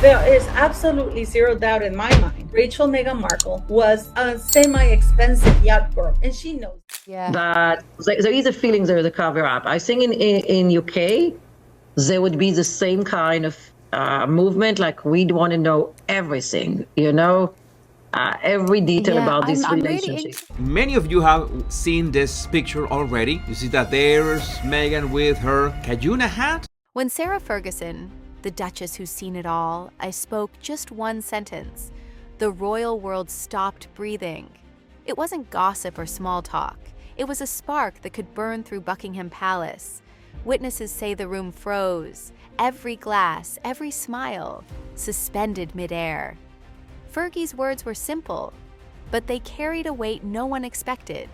There is absolutely zero doubt in my mind. Rachel Meghan Markle was a semi-expensive yacht girl, and she knows. Yeah. But there is a feeling there is a cover up. I think in UK there would be the same kind of movement. Like we'd want to know everything, every detail Yeah, about this I'm really relationship. Many of you have seen this picture already. You see that there's Meghan with her Cajuna hat. When Sarah Ferguson, the Duchess who's seen it all, I spoke just one sentence, the royal world stopped breathing. It wasn't gossip or small talk. It was a spark that could burn through Buckingham Palace. Witnesses say the room froze, every glass, every smile, suspended midair. Fergie's words were simple, but they carried a weight no one expected.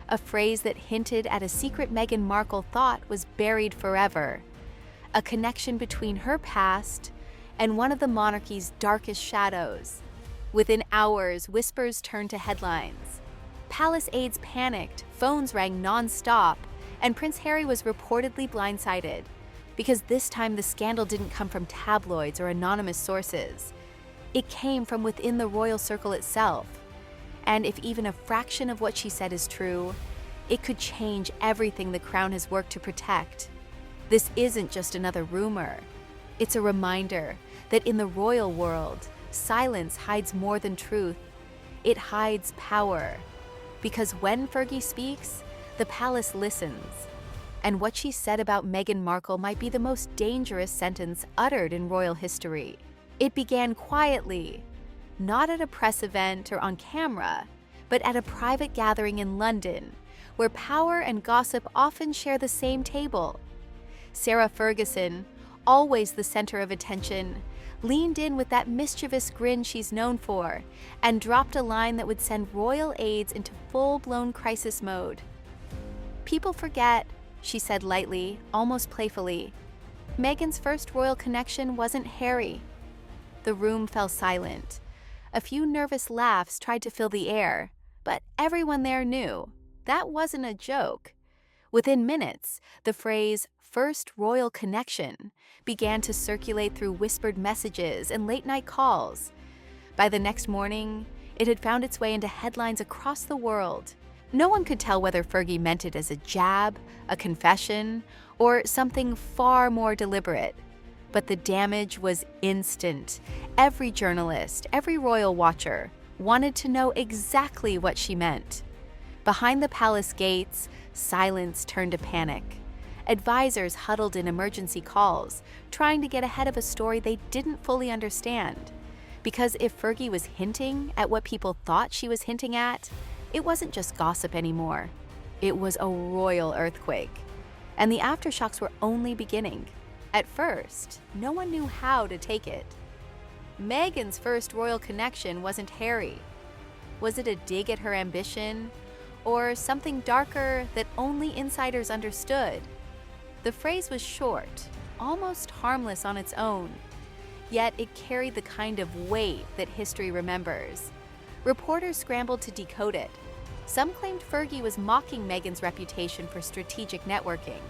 A phrase that hinted at a secret Meghan Markle thought was buried forever. A connection between her past and one of the monarchy's darkest shadows. Within hours, whispers turned to headlines. Palace aides panicked, phones rang non-stop, and Prince Harry was reportedly blindsided, because this time the scandal didn't come from tabloids or anonymous sources. It came from within the royal circle itself. And if even a fraction of what she said is true, it could change everything the crown has worked to protect. This isn't just another rumor. It's a reminder that in the royal world, silence hides more than truth. It hides power. Because when Fergie speaks, the palace listens. And what she said about Meghan Markle might be the most dangerous sentence uttered in royal history. It began quietly, not at a press event or on camera, but at a private gathering in London, where power and gossip often share the same table. Sarah Ferguson, always the center of attention, leaned in with that mischievous grin she's known for and dropped a line that would send royal aides into full-blown crisis mode. "People forget," she said lightly, almost playfully. "Meghan's first royal connection wasn't Harry." The room fell silent. A few nervous laughs tried to fill the air, but everyone there knew that wasn't a joke. Within minutes, the phrase "first royal connection" began to circulate through whispered messages and late-night calls. By the next morning, it had found its way into headlines across the world. No one could tell whether Fergie meant it as a jab, a confession, or something far more deliberate. But the damage was instant. Every journalist, every royal watcher, wanted to know exactly what she meant. Behind the palace gates, silence turned to panic. Advisors huddled in emergency calls, trying to get ahead of a story they didn't fully understand. Because if Fergie was hinting at what people thought she was hinting at, it wasn't just gossip anymore. It was a royal earthquake. And the aftershocks were only beginning. At first, no one knew how to take it. Meghan's first royal connection wasn't Harry. Was it a dig at her ambition? Or something darker that only insiders understood? The phrase was short, almost harmless on its own, yet it carried the kind of weight that history remembers. Reporters scrambled to decode it. Some claimed Fergie was mocking Meghan's reputation for strategic networking,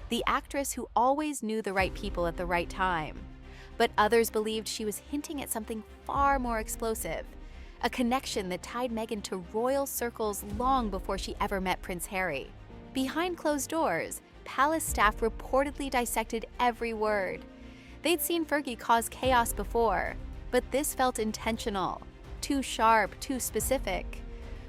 the actress who always knew the right people at the right time. But others believed she was hinting at something far more explosive, a connection that tied Meghan to royal circles long before she ever met Prince Harry. Behind closed doors, palace staff reportedly dissected every word. They'd seen Fergie cause chaos before, but this felt intentional, too sharp, too specific.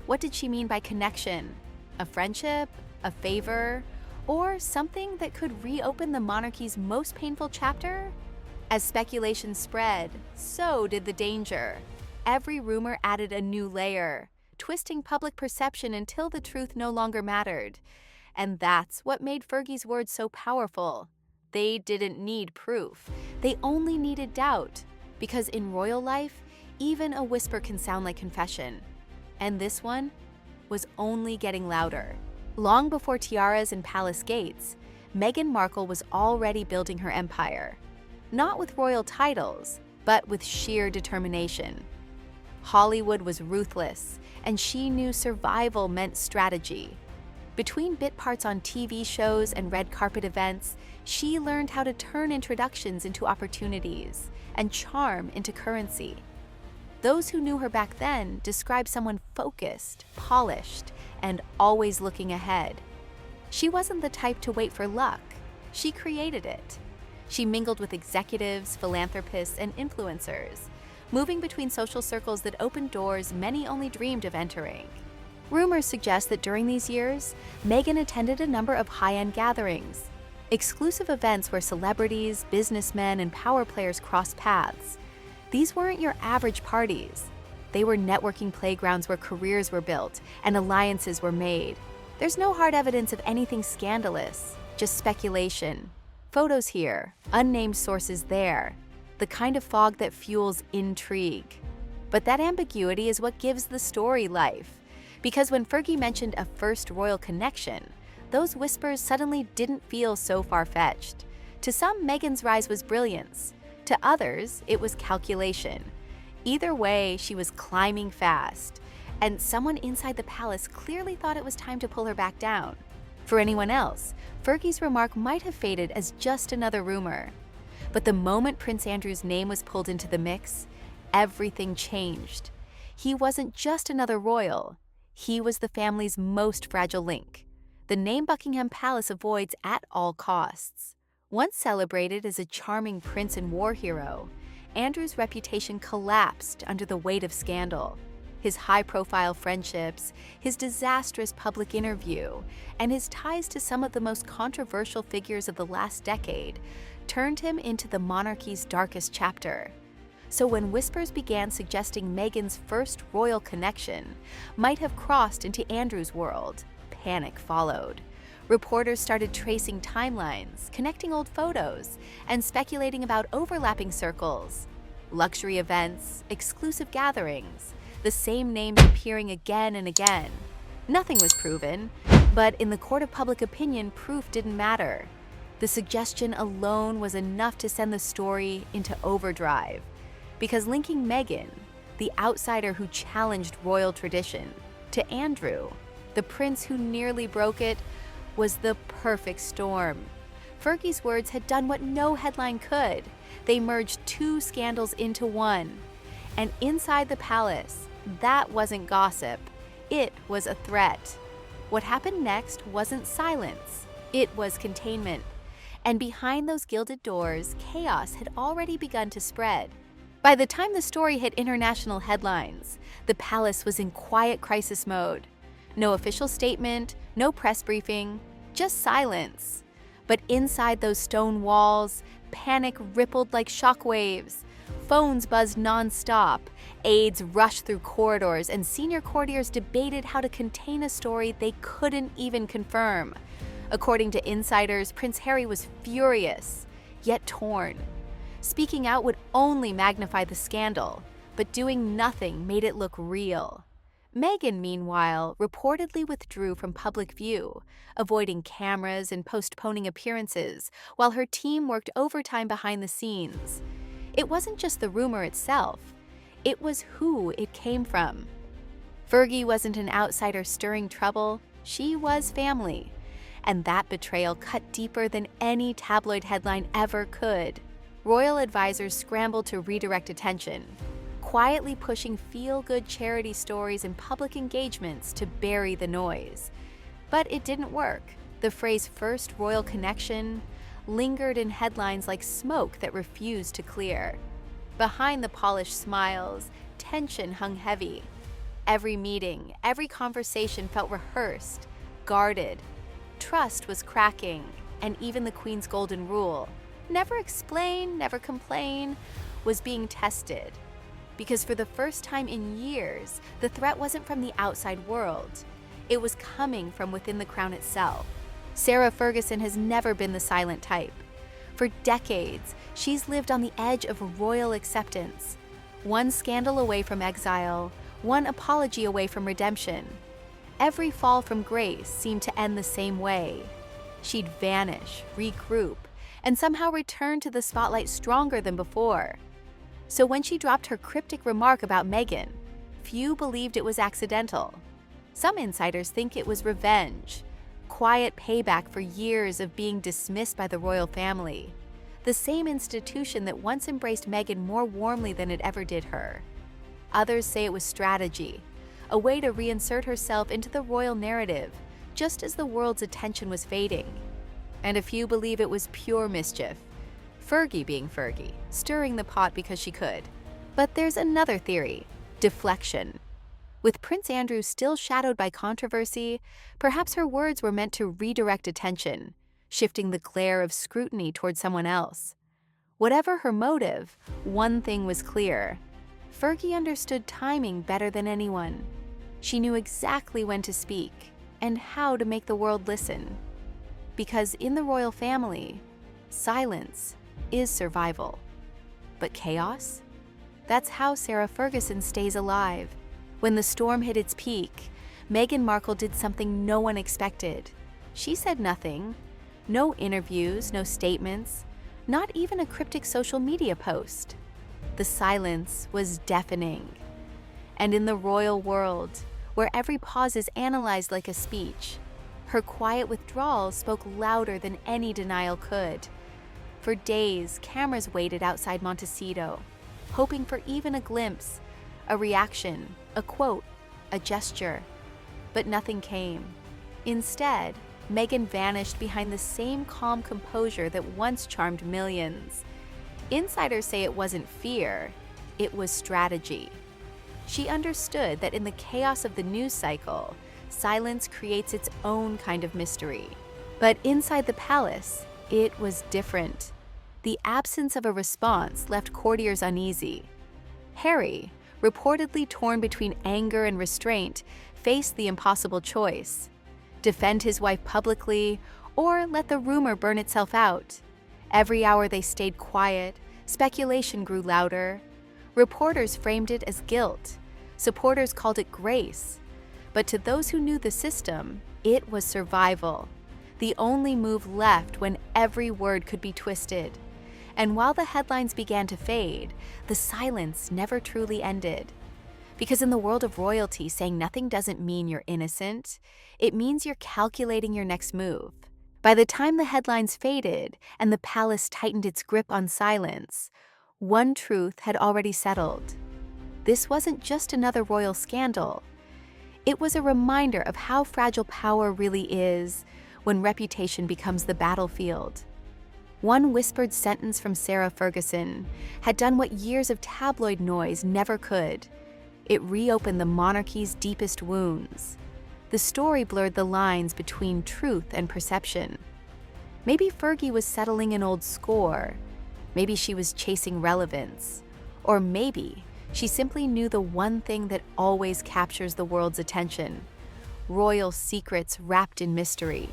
What did she mean by connection? A friendship? A favor? Or something that could reopen the monarchy's most painful chapter? As speculation spread, so did the danger. Every rumor added a new layer, twisting public perception until the truth no longer mattered. And that's what made Fergie's words so powerful. They didn't need proof. They only needed doubt. Because in royal life, even a whisper can sound like confession. And this one was only getting louder. Long before tiaras and palace gates, Meghan Markle was already building her empire. Not with royal titles, but with sheer determination. Hollywood was ruthless, and she knew survival meant strategy. Between bit parts on TV shows and red carpet events, she learned how to turn introductions into opportunities and charm into currency. Those who knew her back then described someone focused, polished, and always looking ahead. She wasn't the type to wait for luck. She created it. She mingled with executives, philanthropists, and influencers, moving between social circles that opened doors many only dreamed of entering. Rumors suggest that during these years, Meghan attended a number of high-end gatherings, exclusive events where celebrities, businessmen, and power players crossed paths. These weren't your average parties. They were networking playgrounds where careers were built and alliances were made. There's no hard evidence of anything scandalous, just speculation. Photos here, unnamed sources there, the kind of fog that fuels intrigue. But that ambiguity is what gives the story life. Because when Fergie mentioned a first royal connection, those whispers suddenly didn't feel so far-fetched. To some, Meghan's rise was brilliance. To others, it was calculation. Either way, she was climbing fast, and someone inside the palace clearly thought it was time to pull her back down. For anyone else, Fergie's remark might have faded as just another rumor. But the moment Prince Andrew's name was pulled into the mix, everything changed. He wasn't just another royal. He was the family's most fragile link, the name Buckingham Palace avoids at all costs. Once celebrated as a charming prince and war hero, Andrew's reputation collapsed under the weight of scandal. His high-profile friendships, his disastrous public interview, and his ties to some of the most controversial figures of the last decade turned him into the monarchy's darkest chapter. So when whispers began suggesting Meghan's first royal connection might have crossed into Andrew's world, panic followed. Reporters started tracing timelines, connecting old photos, and speculating about overlapping circles, luxury events, exclusive gatherings, the same names appearing again and again. Nothing was proven, but in the court of public opinion, proof didn't matter. The suggestion alone was enough to send the story into overdrive, because linking Meghan, the outsider who challenged royal tradition, to Andrew, the prince who nearly broke it, was the perfect storm. Fergie's words had done what no headline could. They merged two scandals into one. And inside the palace, that wasn't gossip. It was a threat. What happened next wasn't silence. It was containment. And behind those gilded doors, chaos had already begun to spread. By the time the story hit international headlines, the palace was in quiet crisis mode. No official statement, no press briefing, just silence. But inside those stone walls, panic rippled like shockwaves. Phones buzzed nonstop, aides rushed through corridors, and senior courtiers debated how to contain a story they couldn't even confirm. According to insiders, Prince Harry was furious, yet torn. Speaking out would only magnify the scandal, but doing nothing made it look real. Meghan, meanwhile, reportedly withdrew from public view, avoiding cameras and postponing appearances, while her team worked overtime behind the scenes. It wasn't just the rumor itself, it was who it came from. Fergie wasn't an outsider stirring trouble, she was family. And that betrayal cut deeper than any tabloid headline ever could. Royal advisors scrambled to redirect attention, quietly pushing feel-good charity stories and public engagements to bury the noise. But it didn't work. The phrase "first royal connection" lingered in headlines like smoke that refused to clear. Behind the polished smiles, tension hung heavy. Every meeting, every conversation felt rehearsed, guarded. Trust was cracking, and even the Queen's golden rule, never explain, never complain, was being tested. Because for the first time in years, the threat wasn't from the outside world. It was coming from within the crown itself. Sarah Ferguson has never been the silent type. For decades, she's lived on the edge of royal acceptance. One scandal away from exile, one apology away from redemption. Every fall from grace seemed to end the same way. She'd vanish, regroup, and somehow return to the spotlight stronger than before. So when she dropped her cryptic remark about Meghan, few believed it was accidental. Some insiders think it was revenge, quiet payback for years of being dismissed by the royal family, the same institution that once embraced Meghan more warmly than it ever did her. Others say it was strategy, a way to reinsert herself into the royal narrative, just as the world's attention was fading. And a few believe it was pure mischief, Fergie being Fergie, stirring the pot because she could. But there's another theory, deflection. With Prince Andrew still shadowed by controversy, perhaps her words were meant to redirect attention, shifting the glare of scrutiny toward someone else. Whatever her motive, one thing was clear. Fergie understood timing better than anyone. She knew exactly when to speak and how to make the world listen. Because in the royal family, silence is survival. But chaos? That's how Sarah Ferguson stays alive. When the storm hit its peak, Meghan Markle did something no one expected. She said nothing. No interviews, no statements, not even a cryptic social media post. The silence was deafening. And in the royal world, where every pause is analyzed like a speech, her quiet withdrawal spoke louder than any denial could. For days, cameras waited outside Montecito, hoping for even a glimpse, a reaction, a quote, a gesture. But nothing came. Instead, Meghan vanished behind the same calm composure that once charmed millions. Insiders say it wasn't fear, it was strategy. She understood that in the chaos of the news cycle, silence creates its own kind of mystery. But inside the palace, it was different. The absence of a response left courtiers uneasy. Harry, reportedly torn between anger and restraint, faced the impossible choice: defend his wife publicly or let the rumor burn itself out. Every hour they stayed quiet, speculation grew louder. Reporters framed it as guilt. Supporters called it grace. But to those who knew the system, it was survival. The only move left when every word could be twisted. And while the headlines began to fade, the silence never truly ended. Because in the world of royalty, saying nothing doesn't mean you're innocent. It means you're calculating your next move. By the time the headlines faded and the palace tightened its grip on silence, one truth had already settled. This wasn't just another royal scandal. It was a reminder of how fragile power really is when reputation becomes the battlefield. One whispered sentence from Sarah Ferguson had done what years of tabloid noise never could. It reopened the monarchy's deepest wounds. The story blurred the lines between truth and perception. Maybe Fergie was settling an old score. Maybe she was chasing relevance. Or maybe she simply knew the one thing that always captures the world's attention: royal secrets wrapped in mystery.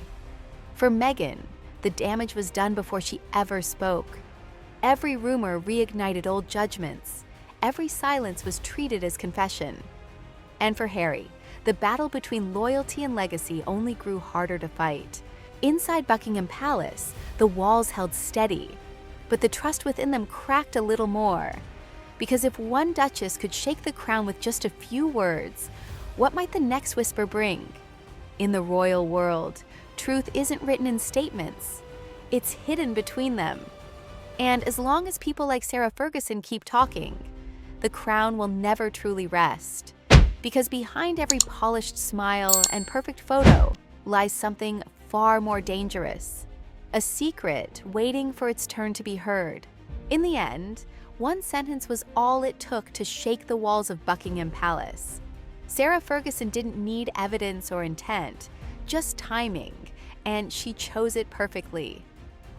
For Meghan, the damage was done before she ever spoke. Every rumor reignited old judgments. Every silence was treated as confession. And for Harry, the battle between loyalty and legacy only grew harder to fight. Inside Buckingham Palace, the walls held steady, but the trust within them cracked a little more. Because if one duchess could shake the crown with just a few words, what might the next whisper bring? In the royal world, truth isn't written in statements. It's hidden between them. And as long as people like Sarah Ferguson keep talking, the crown will never truly rest. Because behind every polished smile and perfect photo lies something far more dangerous. A secret waiting for its turn to be heard. In the end, one sentence was all it took to shake the walls of Buckingham Palace. Sarah Ferguson didn't need evidence or intent, just timing, and she chose it perfectly.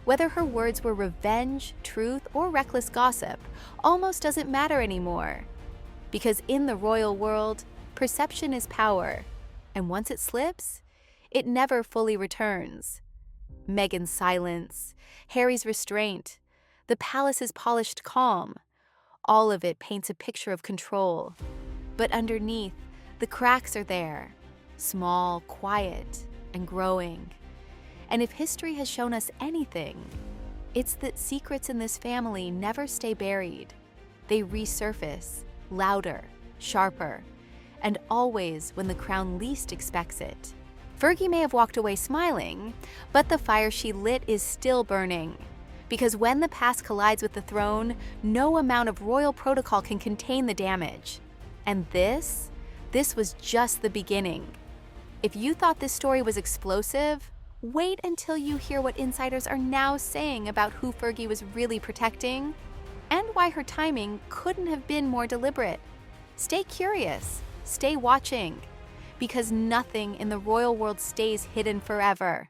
Whether her words were revenge, truth, or reckless gossip almost doesn't matter anymore. Because in the royal world, perception is power, and once it slips, it never fully returns. Meghan's silence, Harry's restraint, the palace's polished calm, all of it paints a picture of control. But underneath, the cracks are there, small, quiet, and growing. And if history has shown us anything, it's that secrets in this family never stay buried. They resurface, louder, sharper, and always when the crown least expects it. Fergie may have walked away smiling, but the fire she lit is still burning. Because when the past collides with the throne, no amount of royal protocol can contain the damage. And this was just the beginning. If you thought this story was explosive, wait until you hear what insiders are now saying about who Fergie was really protecting and why her timing couldn't have been more deliberate. Stay curious, stay watching, because nothing in the royal world stays hidden forever.